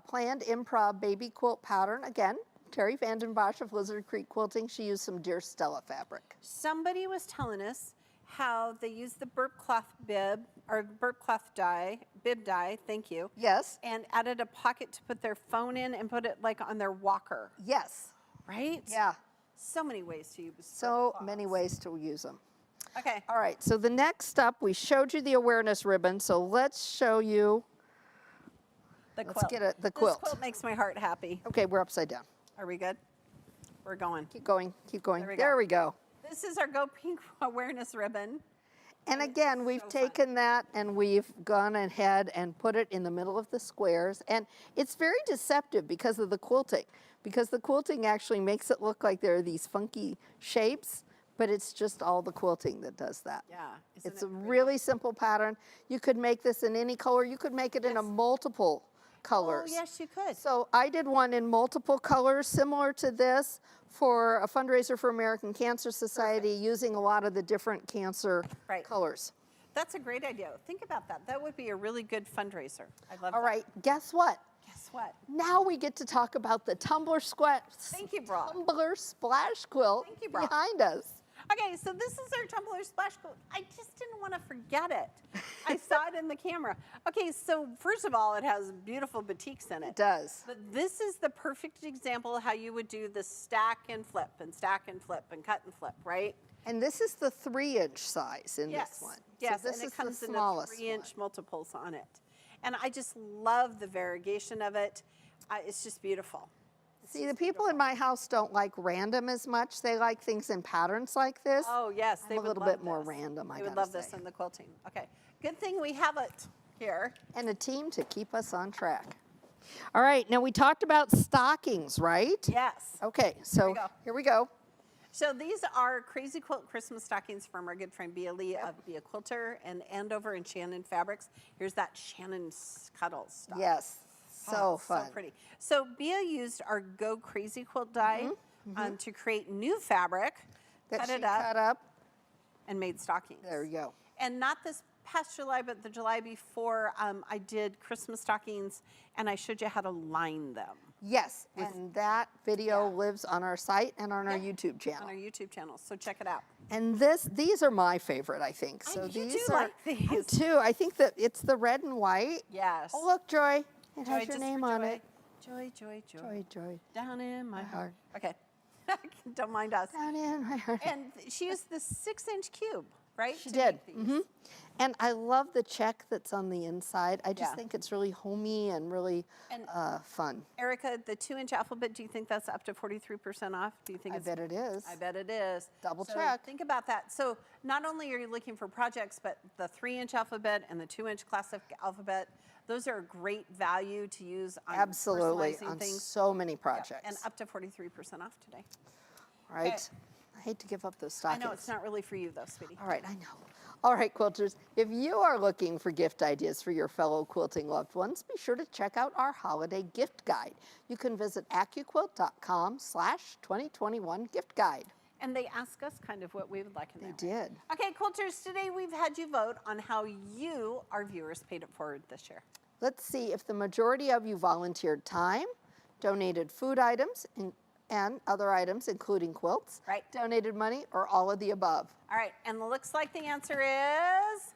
planned improv baby quilt pattern. Again, Terry Vandenbosch of Lizard Creek Quilting. She used some Deer Stella fabric. Somebody was telling us how they use the burp cloth bib, or burp cloth die, bib die, thank you, Yes, and added a pocket to put their phone in and put it like on their walker, yes, right? yeah. So many ways to use So burp many cloths. ways to use them. Okay. All right, so the next up, we showed you the awareness ribbon, so let's show you, The let's quilt. get it, the This quilt. quilt makes my heart happy. Okay, we're upside down. Are we good? We're going. Keep going, keep going. There we There go. we go. This is our Go Pink awareness ribbon. And again, we've so fun. taken that and we've gone ahead and put it in the middle of the squares. And it's very deceptive because of the quilting, because the quilting actually makes it look like there are these funky shapes, but it's just all the quilting that does that. Yeah. Isn't It's it a pretty? really simple pattern. You could make this in any color. You could make it in a multiple colors. Oh, yes, you could. So I did one in multiple colors, similar to this, for a fundraiser for American Cancer Society, using a lot of the different cancer Right. colors. That's a great idea. Think about that. That would be a really good fundraiser. I love All that. right, guess what? Guess what? Now we get to talk about the tumbler Thank you, Brock. tumbler splash quilt Thank you, Brock. behind us. Okay, so this is our tumbler splash quilt. I just didn't want to forget it. I saw it in the camera. Okay, so first of all, it has beautiful batiks in It it. does. But this is the perfect example of how you would do the stack and flip and stack and flip and cut and flip, right? And this is the 3-inch size in this one. Yes, so this and it is comes the in smallest 3-inch multiples on it. And I just love the variegation of it. It's just beautiful. See, the people in my house don't like random as much. They like things in patterns like this. Oh, yes, I'm they a would little love bit more this. random, I They would gotta love this say. in the quilting. Okay, good thing we have it here. And a team to keep us on track. All right, now we talked about stockings, right? Yes. Okay, so go. here we go. So these are Crazy Quilt Christmas stockings from our good friend Bea Lee of Be a Quilter and Andover and Shannon Fabrics. Here's that Shannon Cuddles stuff. Yes, so Oh, fun. So pretty. So Bea used our Go Crazy Quilt die to create new fabric, That cut she it up, cut up. and made stockings. There you go. And not this past July, but the July before, I did Christmas stockings, and I showed you how to line them Yes, and that video Yeah. lives on our site and on our Yeah. YouTube on channel. our YouTube channel. So check it out. And these are my favorite, I think. So you these do are like these. I do. I think that it's the red and white. Yes. Oh, look, Joy. It Joy, has your just name for on Joy. it. Joy, joy, joy. Joy, Joy. Down in my heart. heart. Okay. Don't mind us. Down in my heart. And she used the 6-inch cube, right? She to did. make these. And I love the check that's on the inside. I just Yeah. think it's really homey and really And- fun. Erica, the 2-inch alphabet, do you think that's up to 43% off? Do you think I it's bet it is. I bet it is. Double So check. Think about that. So not only are you looking for projects, but the 3-inch alphabet and the 2-inch classic alphabet, those are a great value to use on Absolutely, personalizing on things. so many Yeah, projects. and up to 43% off today. Right? I hate to give up those I stockings. know it's not really for you though, sweetie. All right, I know. All right, quilters, if you are looking for gift ideas for your fellow quilting loved ones, be sure to check out our holiday gift guide. You can visit AccuQuilt.com/2021 gift guide. And they ask us kind of what we would like in They there. did. Okay, Quilters, today we've had you vote on how you, our viewers, paid it forward this year. Let's see if the majority of you volunteered time, donated food items, and other items, including quilts, Right. donated money, or all of the above. All right, and it looks like the answer is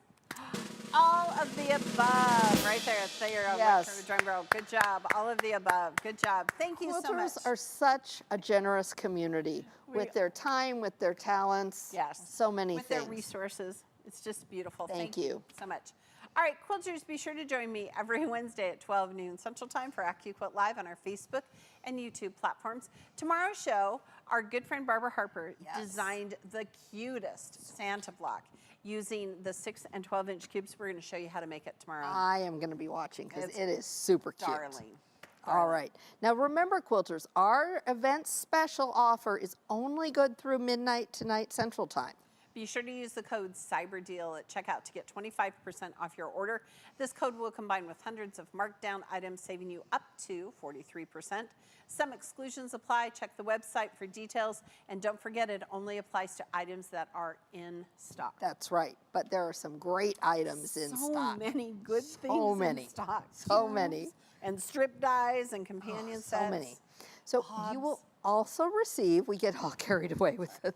all of the above. Right there, there. Yes. Drum roll. Good job. All of the above. Good job. Thank you so much. Quilters are such a generous community with their time, with their talents, Yes. so many With things. their resources. It's just beautiful. Thank you. So much. All right, Quilters, be sure to join me every Wednesday at 12 noon Central Time for AccuQuilt Live on our Facebook and YouTube platforms. Tomorrow's show, our good friend Barbara Harper designed the cutest Santa block using the 6 and 12-inch cubes. We're going to show you how to make it tomorrow. I am going to be watching because It's it is super cute. Darling. All right. Now remember, Quilters, our event special offer is only good through midnight tonight Central Time. Be sure to use the code CYBERDEAL at checkout to get 25% off your order. This code will combine with hundreds of marked down items, saving you up to 43%. Some exclusions apply. Check the website for details. And don't forget, it only applies to items that are in stock. That's right. But there are some great items in stock. So many good things So many. in stock. So many. And strip dyes and companion sets. So many. So you will also receive, we get all carried away with the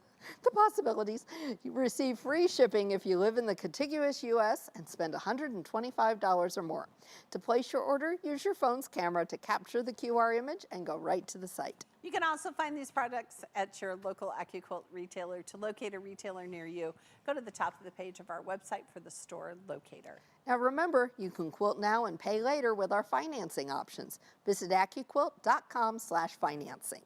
possibilities. You receive free shipping if you live in the contiguous U.S. and spend $125 or more. To place your order, use your phone's camera to capture the QR image and go right to the site. You can also find these products at your local AccuQuilt retailer. To locate a retailer near you, go to the top of the page of our website for the store locator. Now remember, you can quilt now and pay later with our financing options. Visit AccuQuilt.com/financing.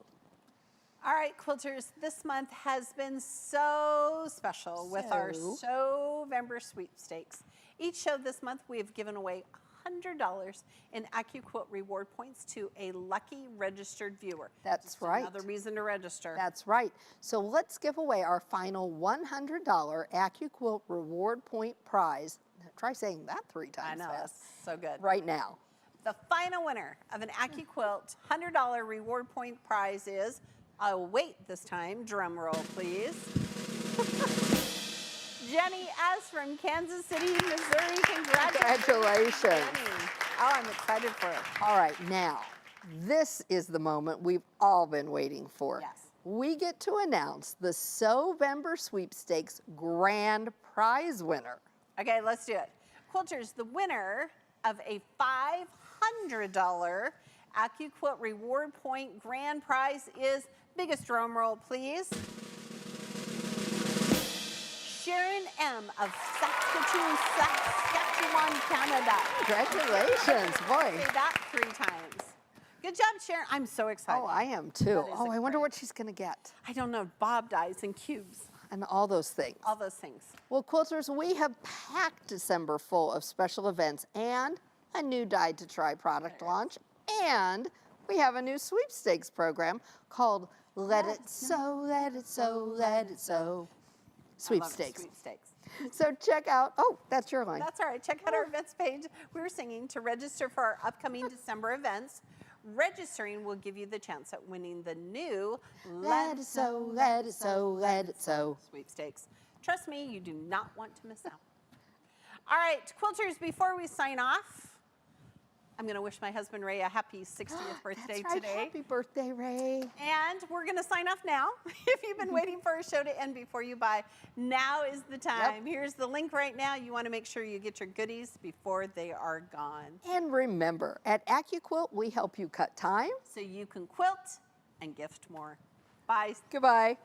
All right, Quilters, this month has been so special with our Sovember sweepstakes. Each show this month, we have given away $100 in AccuQuilt reward points to a lucky registered viewer. That's Just right. Another reason to register. That's right. So let's give away our final $100 AccuQuilt reward point prize. Try saying that 3 times I know, fast. that's so good. Right now. The final winner of an AccuQuilt $100 reward point prize is, oh wait this time, drum roll please. Jenny S. from Kansas City, Missouri. Congratulations. Jenny. Oh, I'm excited for it. All right, now, this is the moment we've all been waiting for. Yes. We get to announce the Sovember sweepstakes grand prize winner. Okay, let's do it. Quilters, the winner of a $500 AccuQuilt reward point grand prize is, biggest drum roll please, Sharon M. of Saskatchewan, Canada. Congratulations, boy. Say that 3 times. Good job, Sharon. I'm so excited. Oh, I am too. That is Oh, I wonder great. what she's going to get. I don't know, bob dies and cubes, And all those things. all those things. Well, Quilters, we have packed December full of special events and a new Dyed to Try product launch. And we have a new sweepstakes program called Let It Sow, Let It Sow, Let It Sow. I love it, Sweepstakes. Sweepstakes. So check out, oh, that's your line. That's all right. Check out our events page. We were singing to register for our upcoming December events. Registering will give you the chance at winning the new Let It Sow, Let It Sow, Let It Sow. sweepstakes. Trust me, you do not want to miss out. All right, Quilters, before we sign off, I'm going to wish my husband Ray a happy 60th birthday That's right. today. Happy birthday, Ray. And we're going to sign off now. If you've been waiting for a show to end before you buy, now is the time. Here's the link right now. You want to make sure you get your goodies before they are gone, And remember, at AccuQuilt, we help you cut time. so you can quilt and gift more. Bye. Goodbye.